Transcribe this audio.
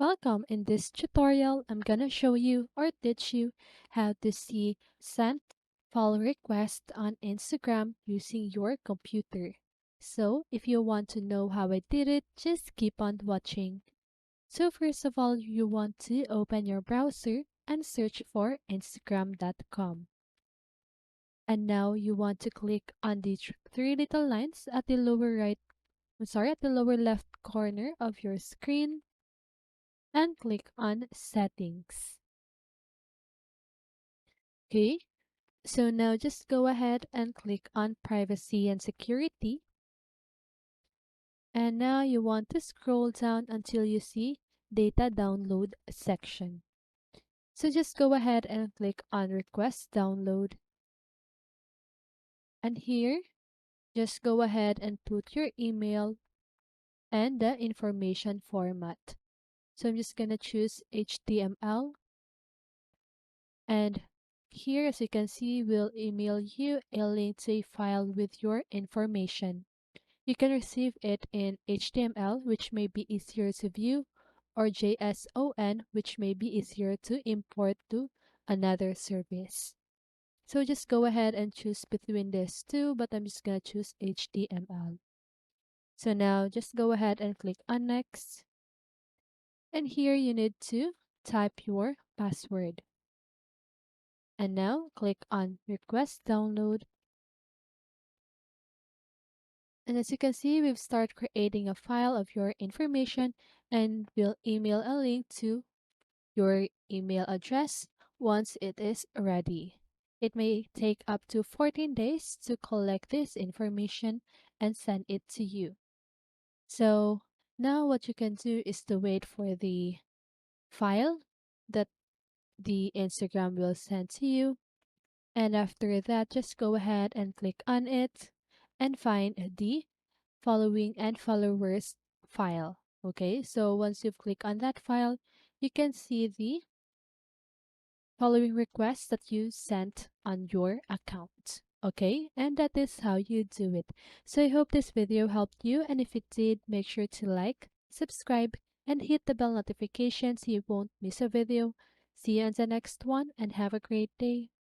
Welcome. In this tutorial, I'm gonna show you or teach you how to see sent follow request on Instagram using your computer. So if you want to know how I did it, just keep on watching. So first of all, you want to open your browser and search for instagram.com. And now you want to click on the three little lines at the at the lower left corner of your screen and click on settings. Okay, so now just go ahead and click on privacy and security. And now you want to scroll down until you see data download section. So just go ahead and click on request download. And here, just go ahead and put your email and the information format. So I'm just going to choose HTML. And here, as you can see, we'll email you a link to a file with your information. You can receive it in HTML, which may be easier to view, or JSON, which may be easier to import to another service. So just go ahead and choose between these two, but I'm just going to choose HTML. So now just go ahead and click on next. And here you need to type your password. And now click on request download. And as you can see, we've started creating a file of your information and we'll email a link to your email address once it is ready. It may take up to 14 days to collect this information and send it to you. So now what you can do is to wait for the file that the Instagram will send to you. And after that, just go ahead and click on it and find the following and followers file. Okay, so once you click on that file, you can see the following requests that you sent on your account. Okay, and that is how you do it. So I hope this video helped you, and if it did, make sure to like, subscribe, and hit the bell notification so you won't miss a video. See you on the next one, and have a great day.